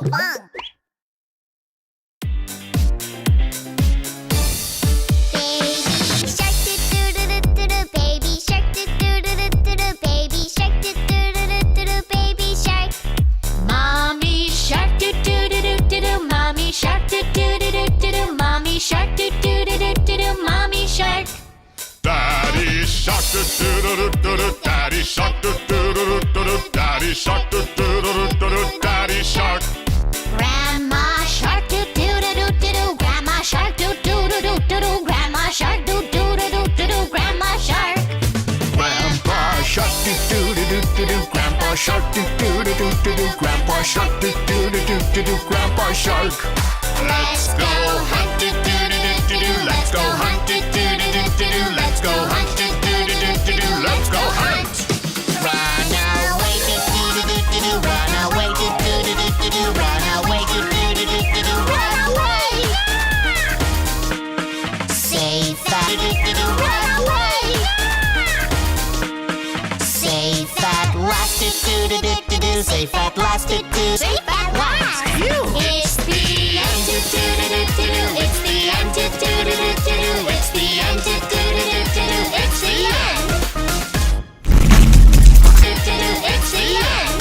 bang. Baby shark do-do-do-do-do, baby shark do-do-do-do-do, baby shark. Mommy shark do-do-do-do-do, mommy shark do-do-do-do-do, mommy shark do-do-do-do-do, mommy shark. Daddy shark do-do-do-do-do, daddy shark do-do-do-do-do, daddy shark do-do-do-do-do, daddy shark. Grandma shark do-do-do-do-do, grandma shark do-do-do-do-do, grandma shark do-do-do-do-do, grandma shark. Grandpa shark do-do-do-do-do, grandpa shark do-do-do-do-do, grandpa shark do-do-do-do-do, grandpa shark. Let's go hunt do-do-do-do-do, let's go hunt do-do-do-do-do, let's go hunt do-do-do-do-do, let's go hunt. Run away do-do-do-do-do, run away do-do-do-do-do, run away do-do-do-do-do, run away. Safe at do-do-do-do, run away. Safe at last do-do-do-do-do, safe at last do-do, safe at last. It's the end do-do-do-do-do, it's the end do-do-do-do-do, it's the end do-do-do-do-do, it's the end. Do-do-do, it's the end.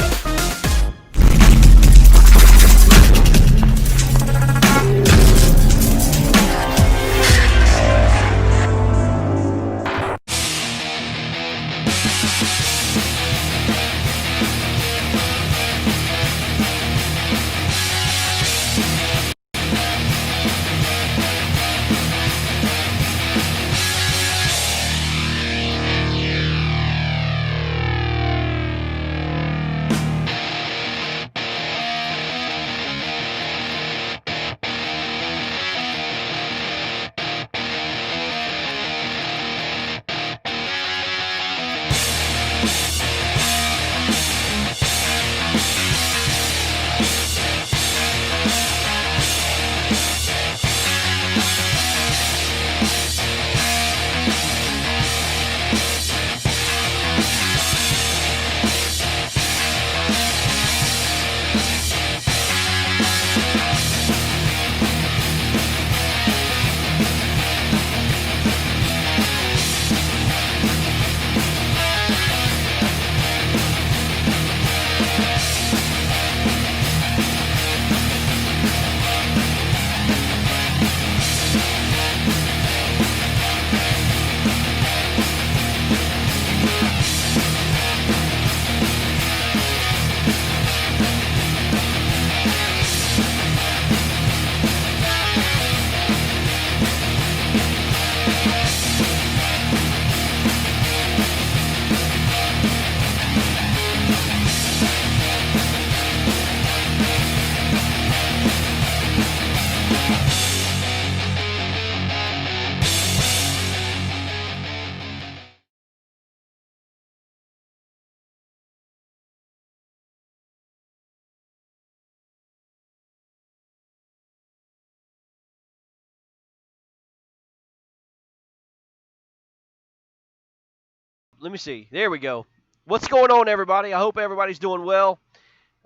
Let me see. There we go. What's going on, everybody? I hope everybody's doing well.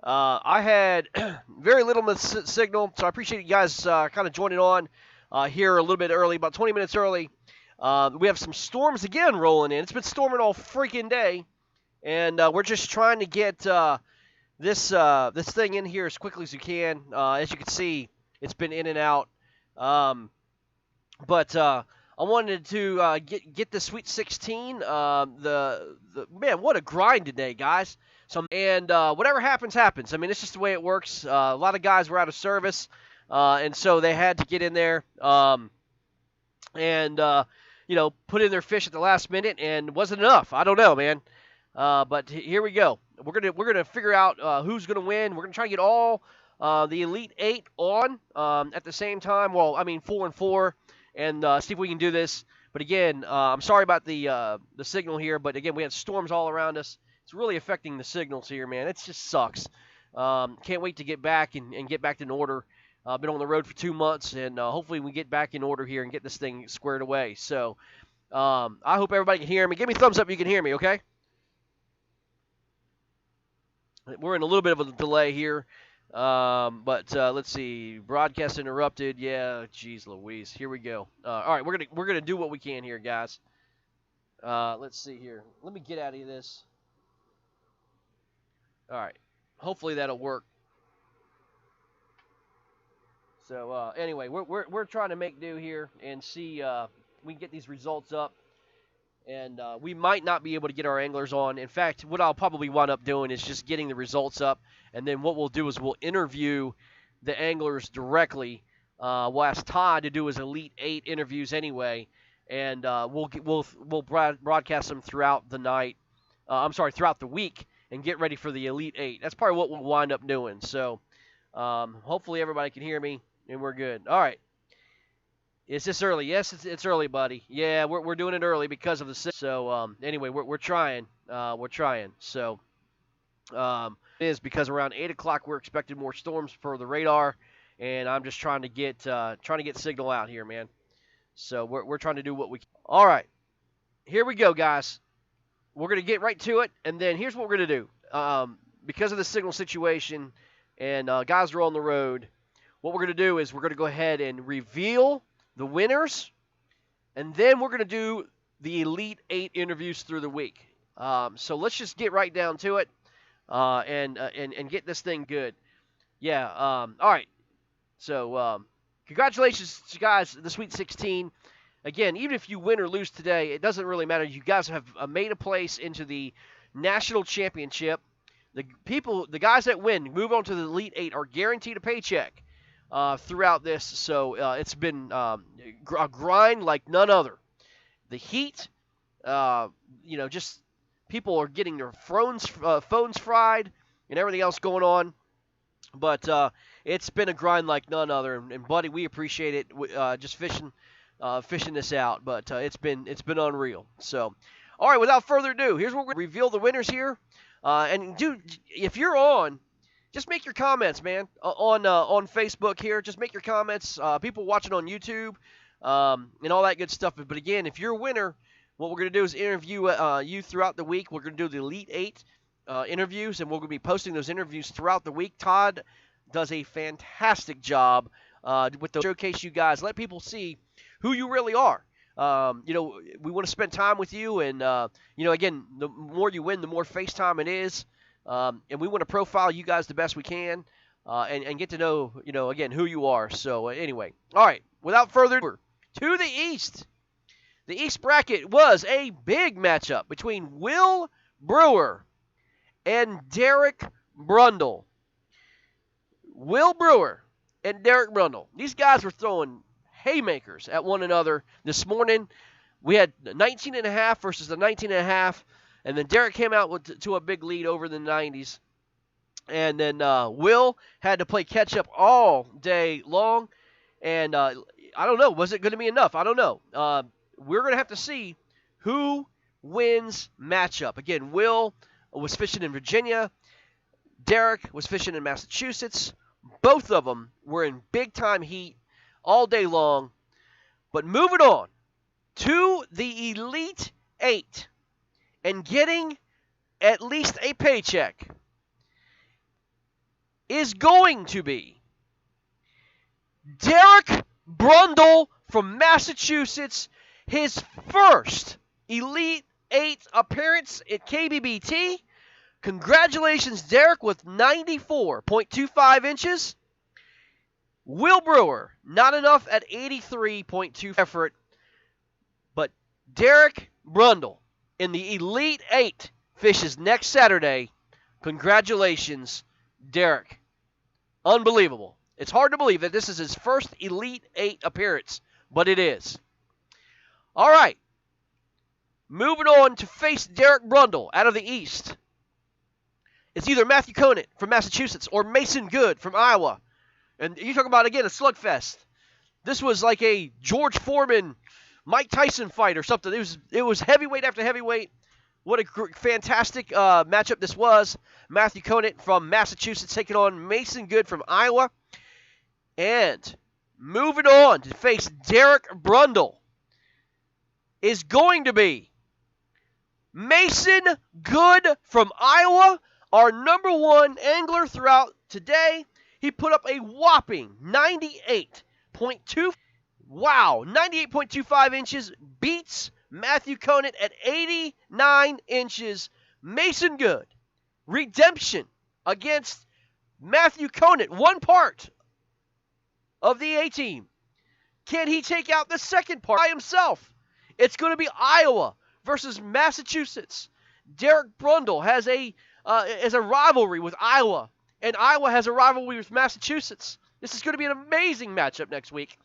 I had very little signal, so I appreciate you guys kind of joining on here a little bit early, about 20 minutes early. We have some storms again rolling in. It's been storming all freaking day, and we're just trying to get this thing in here as quickly as we can. As you can see, it's been in and out. But I wanted to get the Sweet 16. Man, what a grind today, guys. And whatever happens, happens. I mean, it's just the way it works. A lot of guys were out of service, and so they had to get in there and put in their fish at the last minute, and it wasn't enough. I don't know, man. But here we go. We're gonna figure out who's gonna win. We're gonna try to get all the Elite 8 on at the same time. Well, I mean 4 and 4. And see if we can do this. But again, I'm sorry about the signal here. But again, we had storms all around us. It's really affecting the signals here, man. It just sucks. Can't wait to get back and get back in order. I've been on the road for 2 months, and hopefully we get back in order here and get this thing squared away. So I hope everybody can hear me. Give me a thumbs up if you can hear me, okay? We're in a little bit of a delay here. But let's see. Broadcast interrupted. Yeah, jeez Louise. Here we go. All right, we're gonna do what we can here, guys. Let's see here. Let me get out of this. All right. Hopefully that'll work. So anyway, we're trying to make do here and see we can get these results up. And we might not be able to get our anglers on. In fact, what I'll probably wind up doing is just getting the results up, and then what we'll do is we'll interview the anglers directly. We'll ask Todd to do his Elite 8 interviews anyway, and we'll broadcast them throughout the night. Throughout the week, and get ready for the Elite 8. That's probably what we'll wind up doing. So hopefully everybody can hear me, and we're good. All right. Is this early? Yes, it's early, buddy. Yeah, we're doing it early because of the system. So anyway, we're trying. We're trying. So it is because around 8 o'clock we're expecting more storms for the radar, and I'm just trying to get signal out here, man. So we're trying to do what we can. All right, here we go, guys. We're gonna get right to it, and then here's what we're gonna do. Because of the signal situation, and guys are on the road, what we're gonna do is we're gonna go ahead and reveal the winners, and then we're going to do the Elite 8 interviews through the week. So let's just get right down to it and get this thing good. Yeah, all right. So congratulations, guys, the Sweet 16. Again, even if you win or lose today, it doesn't really matter. You guys have made a place into the National Championship. The guys that win, move on to the Elite 8, are guaranteed a paycheck. Throughout this, so it's been a grind like none other. The heat, just people are getting their phones fried and everything else going on. But it's been a grind like none other, and buddy, we appreciate it. Just fishing this out, but it's been unreal. So, all right, without further ado, here's what we're gonna reveal the winners here. And dude, if you're on, just make your comments, man, on Facebook here. Just make your comments. People watching on YouTube and all that good stuff. But again, if you're a winner, what we're going to do is interview you throughout the week. We're going to do the Elite 8 interviews, and we're going to be posting those interviews throughout the week. Todd does a fantastic job with the showcase you guys. Let people see who you really are. We want to spend time with you, and, again, the more you win, the more FaceTime it is. And we want to profile you guys the best we can and get to know, again, who you are. So, anyway. All right. Without further ado, to the East. The East bracket was a big matchup between Will Brewer and Derek Brundle. Will Brewer and Derek Brundle. These guys were throwing haymakers at one another this morning. We had 19.5 versus the 19.5. And then Derek came out to a big lead over the 90s. And then Will had to play catch-up all day long. And I don't know. Was it going to be enough? I don't know. We're going to have to see who wins matchup. Again, Will was fishing in Virginia. Derek was fishing in Massachusetts. Both of them were in big-time heat all day long. But moving on to the Elite 8. And getting at least a paycheck is going to be Derek Brundle from Massachusetts, his first Elite 8 appearance at KBBT. Congratulations, Derek, with 94.25 inches. Will Brewer, not enough at 83.2 effort, but Derek Brundle in the Elite 8 fishes next Saturday. Congratulations, Derek. Unbelievable. It's hard to believe that this is his first Elite 8 appearance, but it is. All right. Moving on to face Derek Brundle out of the East. It's either Matthew Conant from Massachusetts or Mason Good from Iowa. And you talk about, again, a slugfest. This was like a George Foreman Mike Tyson fight or something. It was heavyweight after heavyweight. What a fantastic matchup this was. Matthew Conant from Massachusetts taking on Mason Good from Iowa. And moving on to face Derek Brundle is going to be Mason Good from Iowa, our number one angler throughout today. He put up a whopping 98.2. Wow, 98.25 inches, beats Matthew Conant at 89 inches. Mason Good, redemption against Matthew Conant, one part of the A team. Can he take out the second part by himself? It's going to be Iowa versus Massachusetts. Derek Brundle has a rivalry with Iowa, and Iowa has a rivalry with Massachusetts. This is going to be an amazing matchup next week.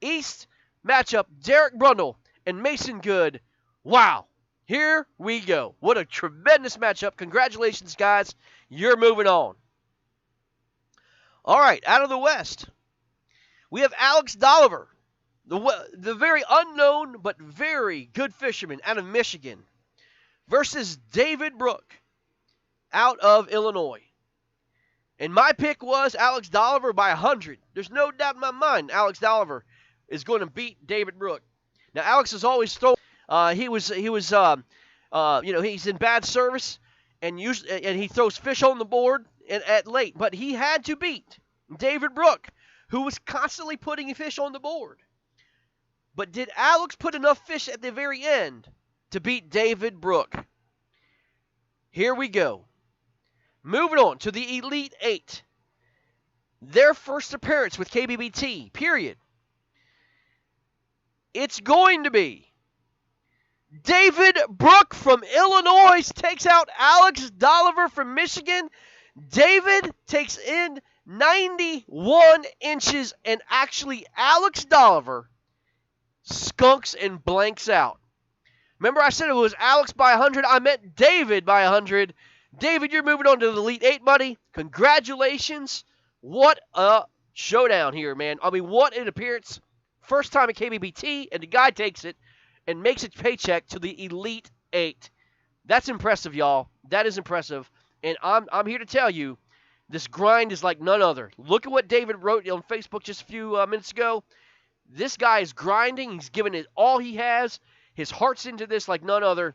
East matchup, Derek Brundle and Mason Good. Wow, here we go. What a tremendous matchup. Congratulations, guys. You're moving on. All right, out of the West, we have Alex Dolliver, the very unknown but very good fisherman out of Michigan, versus David Brook out of Illinois. And my pick was Alex Dolliver by 100. There's no doubt in my mind Alex Dolliver is going to beat David Brook. Now, Alex has always thrown. He's in bad service, and he throws fish on the board at late. But he had to beat David Brook, who was constantly putting fish on the board. But did Alex put enough fish at the very end to beat David Brook? Here we go. Moving on to the Elite Eight. Their first appearance with KBBT, period. It's going to be David Brook from Illinois takes out Alex Dolliver from Michigan. David takes in 91 inches, and actually Alex Dolliver skunks and blanks out. Remember I said it was Alex by 100? I meant David by 100. David, you're moving on to the Elite Eight, buddy. Congratulations. What a showdown here, man. I mean, what an appearance. First time at KBBT, and the guy takes it and makes a paycheck to the Elite Eight. That's impressive, y'all. That is impressive. And I'm here to tell you, this grind is like none other. Look at what David wrote on Facebook just a few minutes ago. This guy is grinding. He's giving it all he has. His heart's into this like none other.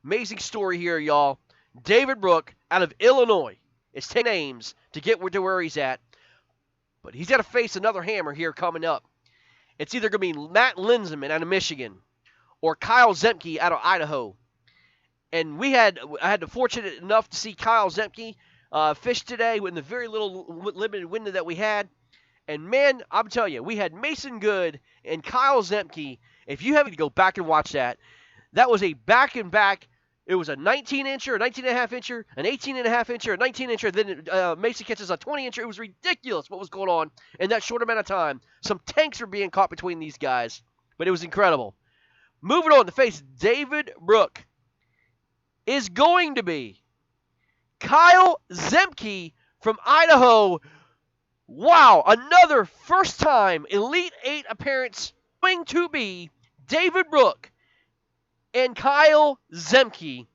Amazing story here, y'all. David Brook out of Illinois. It's 10 names to get to where he's at. But he's got to face another hammer here coming up. It's either going to be Matt Linseman out of Michigan or Kyle Zemke out of Idaho. And I had the fortunate enough to see Kyle Zemke fish today in the very little limited window that we had. And man, I'm telling you, we had Mason Good and Kyle Zemke. If you haven't, go back and watch that. That was a back-and-back. It was a 19-incher, a 19.5-incher, an 18.5-incher, a 19-incher. Then Mason catches a 20-incher. It was ridiculous what was going on in that short amount of time. Some tanks were being caught between these guys, but it was incredible. Moving on to face David Brook is going to be Kyle Zemke from Idaho. Wow, another first-time Elite Eight appearance going to be David Brook and Kyle Zemke.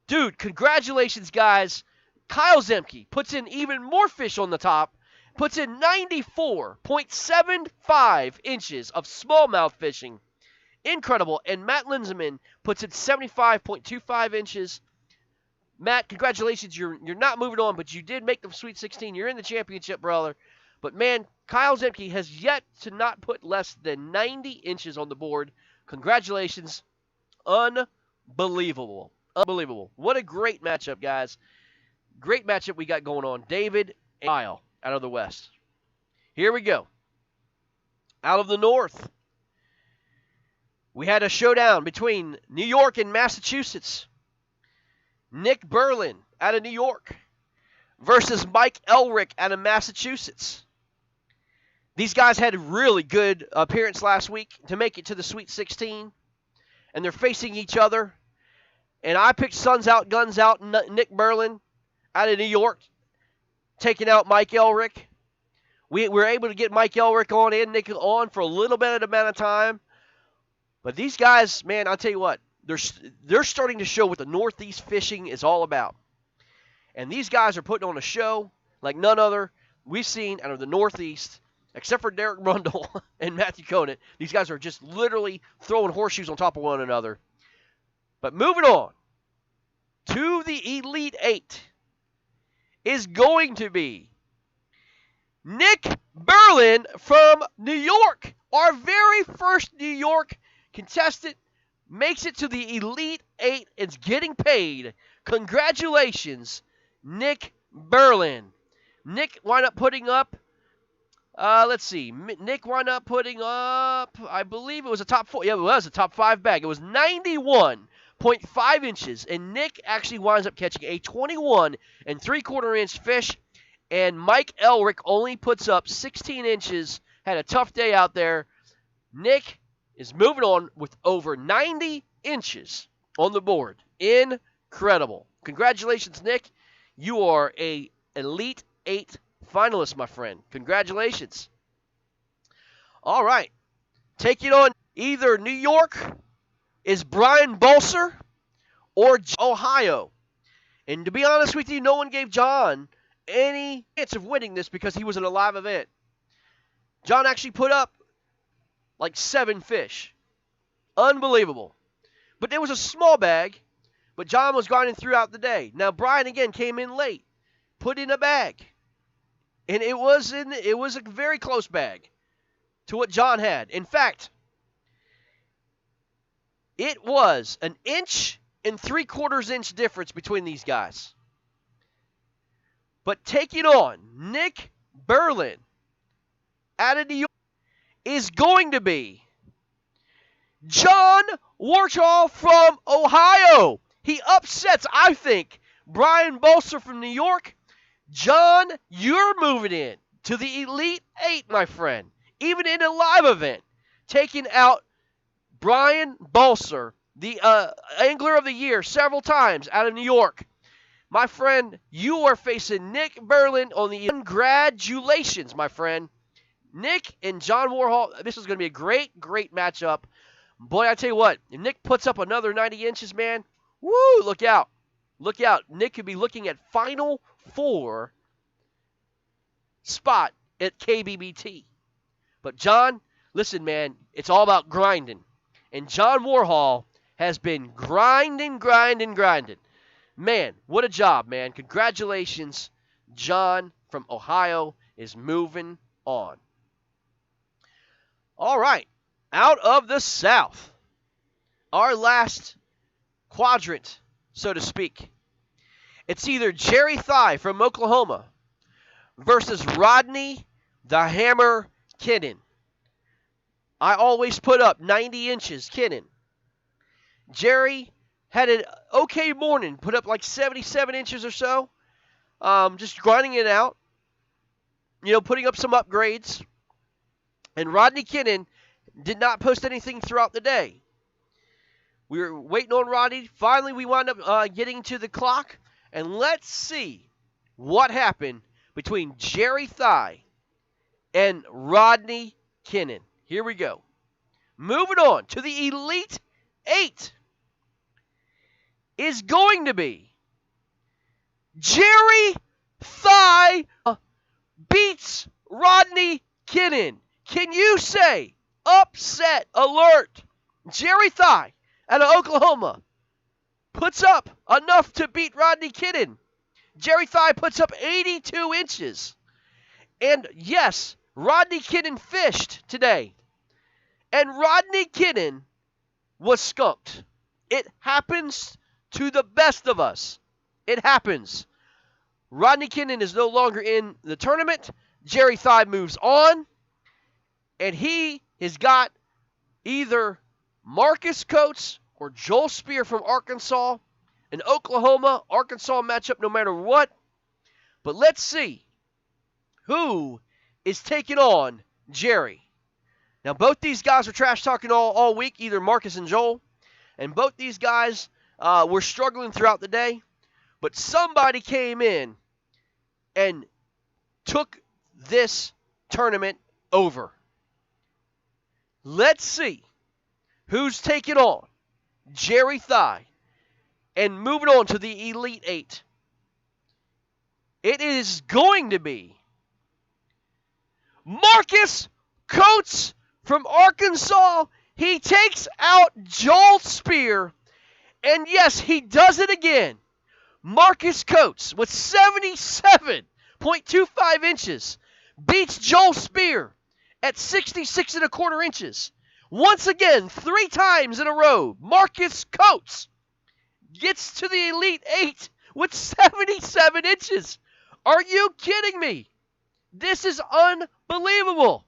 Dude, congratulations, guys. Kyle Zemke puts in even more fish on the top, puts in 94.75 inches of smallmouth fishing. Incredible. And Matt Linseman puts in 75.25 inches. Matt, congratulations. You're not moving on, but you did make the Sweet 16. You're in the championship, brother. But, man, Kyle Zemke has yet to not put less than 90 inches on the board. Congratulations. Unbelievable. Unbelievable. What a great matchup, guys. Great matchup we got going on. David and Kyle out of the West. Here we go. Out of the North, we had a showdown between New York and Massachusetts. Nick Berlin out of New York versus Mike Elrick out of Massachusetts. These guys had a really good appearance last week to make it to the Sweet 16. And they're facing each other. And I picked Suns Out, Guns Out, Nick Berlin out of New York, taking out Mike Elrick. We were able to get Mike Elrick on and Nick on for a little bit of amount of time. But these guys, man, I'll tell you what, they're starting to show what the Northeast fishing is all about. And these guys are putting on a show like none other we've seen out of the Northeast. Except for Derek Brundle and Matthew Conant. These guys are just literally throwing horseshoes on top of one another. But moving on to the Elite Eight is going to be Nick Berlin from New York. Our very first New York contestant makes it to the Elite Eight. It's getting paid. Congratulations, Nick Berlin. Nick wound up putting up, let's see. Nick wound up putting up, I believe it was a top 4. Yeah, it was a top 5 bag. It was 91.5 inches. And Nick actually winds up catching a 21 and 3/4 inch fish. And Mike Elric only puts up 16 inches. Had a tough day out there. Nick is moving on with over 90 inches on the board. Incredible. Congratulations, Nick. You are a Elite 8 finalist, my friend. Congratulations. All right. Take it on. Either New York is Brian Bolser or Ohio. And to be honest with you, no one gave John any chance of winning this because he was in a live event. John actually put up like 7 fish. Unbelievable. But it was a small bag, but John was grinding throughout the day. Now, Brian, again, came in late, put in a bag. And it was a very close bag to what John had. In fact, it was an 1 3/4 inch difference between these guys. But taking on Nick Berlin out of New York is going to be John Warchall from Ohio. He upsets, I think, Brian Bolser from New York. John, you're moving in to the Elite 8, my friend, even in a live event, taking out Brian Bolser, the Angler of the Year several times out of New York. My friend, you are facing Nick Berlin on the congratulations, my friend. Nick and John Warhol, this is going to be a great, great matchup. Boy, I tell you what, if Nick puts up another 90 inches, man, woo, look out. Look out. Nick could be looking at Final 4 spot at KBBT. But John, listen, man, it's all about grinding. And John Warhol has been grinding. Man, what a job, man. Congratulations. John from Ohio is moving on. All right. Out of the South. Our last quadrant, so to speak. It's either Jerry Thigh from Oklahoma versus Rodney the Hammer Kinnan. I always put up 90 inches, Kinnan. Jerry had an okay morning, put up like 77 inches or so. Just grinding it out. You know, putting up some upgrades. And Rodney Kinnan did not post anything throughout the day. We were waiting on Rodney. Finally, we wound up getting to the clock. And let's see what happened between Jerry Thigh and Rodney Kinnan. Here we go. Moving on to the Elite 8 is going to be Jerry Thigh beats Rodney Kinnan. Can you say upset alert? Jerry Thigh out of Oklahoma puts up enough to beat Rodney Kinnan. Jerry Thigh puts up 82 inches. And yes, Rodney Kinnan fished today. And Rodney Kinnan was skunked. It happens to the best of us. It happens. Rodney Kinnan is no longer in the tournament. Jerry Thigh moves on. And he has got either Marcus Coates or Joel Spear from Arkansas. An Oklahoma-Arkansas matchup no matter what. But let's see who is taking on Jerry. Now, both these guys were trash talking all week, either Marcus and Joel. And both these guys were struggling throughout the day. But somebody came in and took this tournament over. Let's see who's taking on Jerry Thigh and moving on to the Elite 8. It is going to be Marcus Coates from Arkansas. He takes out Joel Spear. And yes, he does it again. Marcus Coates with 77.25 inches beats Joel Spear at 66 and a quarter inches. Once again, 3 times in a row, Marcus Coates gets to the Elite 8 with 77 inches. Are you kidding me? This is unbelievable.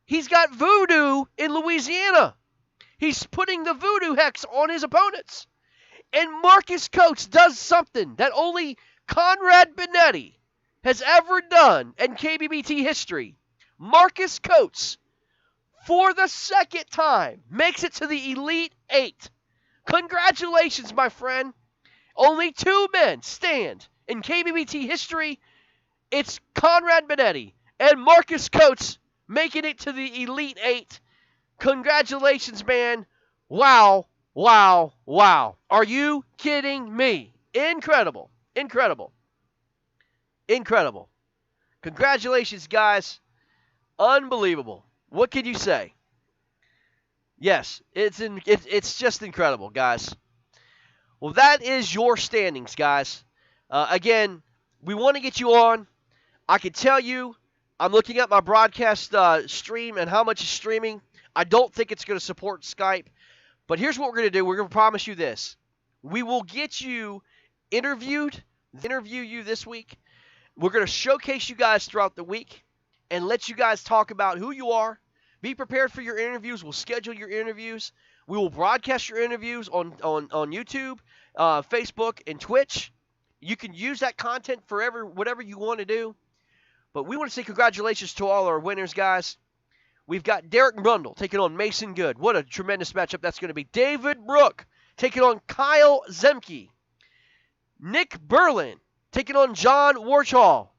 He's got voodoo in Louisiana. He's putting the voodoo hex on his opponents. And Marcus Coates does something that only Conrad Benetti has ever done in KBBT history. Marcus Coates, for the second time, makes it to the Elite 8. Congratulations, my friend. Only 2 men stand in KBBT history. It's Conrad Benetti and Marcus Coates making it to the Elite 8. Congratulations, man. Wow, wow, wow. Are you kidding me? Incredible, incredible, incredible. Congratulations, guys. Unbelievable. What can you say? Yes, it's just incredible, guys. Well, that is your standings, guys. Again, we want to get you on. I can tell you, I'm looking at my broadcast stream and how much is streaming. I don't think it's going to support Skype. But here's what we're going to do. We're going to promise you this. We will get you interview you this week. We're going to showcase you guys throughout the week and let you guys talk about who you are. Be prepared for your interviews. We'll schedule your interviews. We will broadcast your interviews on YouTube, Facebook, and Twitch. You can use that content for whatever you want to do. But we want to say congratulations to all our winners, guys. We've got Derek Brundle taking on Mason Good. What a tremendous matchup that's going to be. David Brook taking on Kyle Zemke. Nick Berlin taking on John Warchall.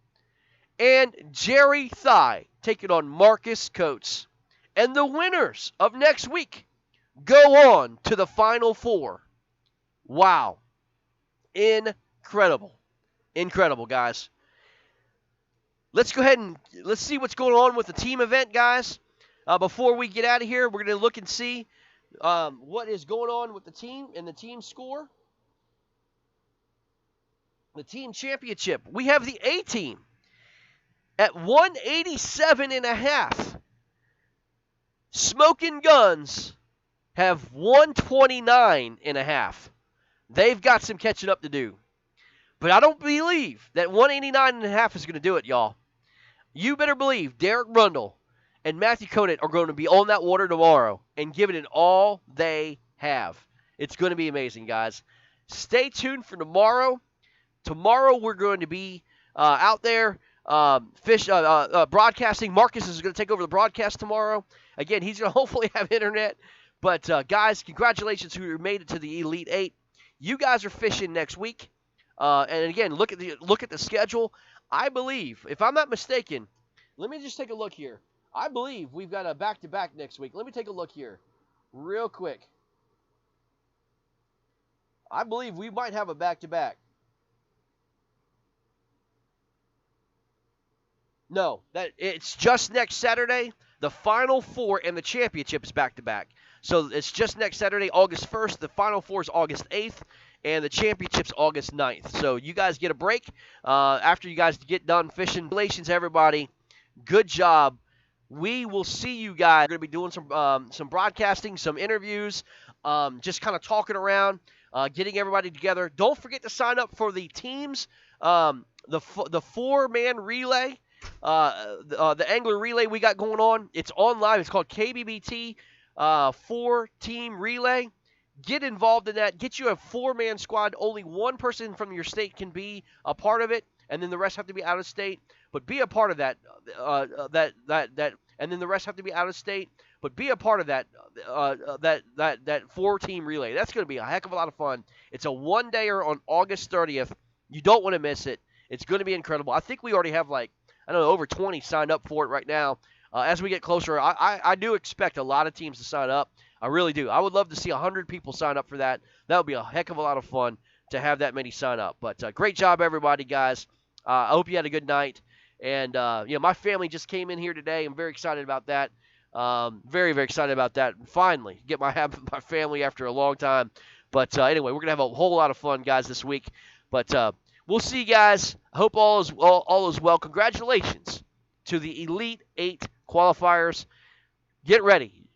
And Jerry Thigh taking on Marcus Coates. And the winners of next week go on to the Final Four. Wow. Incredible. Incredible, guys. Let's go ahead and let's see what's going on with the team event, guys. Before we get out of here, we're going to look and see what is going on with the team and the team score. The team championship. We have the A team at 187.5. Smoking Guns have 129.5. They've got some catching up to do. But I don't believe that 189.5 is going to do it, y'all. You better believe Derek Brundle and Matthew Conant are going to be on that water tomorrow and giving it all they have. It's going to be amazing, guys. Stay tuned for tomorrow. Tomorrow we're going to be out there broadcasting. Marcus is going to take over the broadcast tomorrow. Again, he's going to hopefully have internet. But, guys, congratulations who made it to the Elite 8. You guys are fishing next week. And, again, look at the schedule. I believe, if I'm not mistaken, let me just take a look here. I believe we've got a back-to-back next week. Let me take a look here real quick. I believe we might have a back-to-back. No, it's just next Saturday. The Final Four and the championship is back-to-back. So it's just next Saturday, August 1st. The Final Four is August 8th. And the championship's August 9th. So you guys get a break after you guys get done fishing. Congratulations, everybody. Good job. We will see you guys. We're going to be doing some broadcasting, some interviews, just kind of talking around, getting everybody together. Don't forget to sign up for the teams, the 4-man relay, the angler relay we got going on. It's online. It's called KBBT 4-team relay. Get involved in that. Get you a 4-man squad. Only one person from your state can be a part of it, and then the rest have to be out of state. But be a part of that. And then the rest have to be out of state. But be a part of that 4-team relay. That's going to be a heck of a lot of fun. It's a one-dayer on August 30th. You don't want to miss it. It's going to be incredible. I think we already have over 20 signed up for it right now. As we get closer, I do expect a lot of teams to sign up. I really do. I would love to see 100 people sign up for that. That would be a heck of a lot of fun to have that many sign up. But great job, everybody, guys. I hope you had a good night. And, my family just came in here today. I'm very excited about that. Very, very excited about that. Finally, get my family after a long time. But anyway, we're going to have a whole lot of fun, guys, this week. But we'll see you guys. I hope all is well. Congratulations to the Elite 8 qualifiers. Get ready.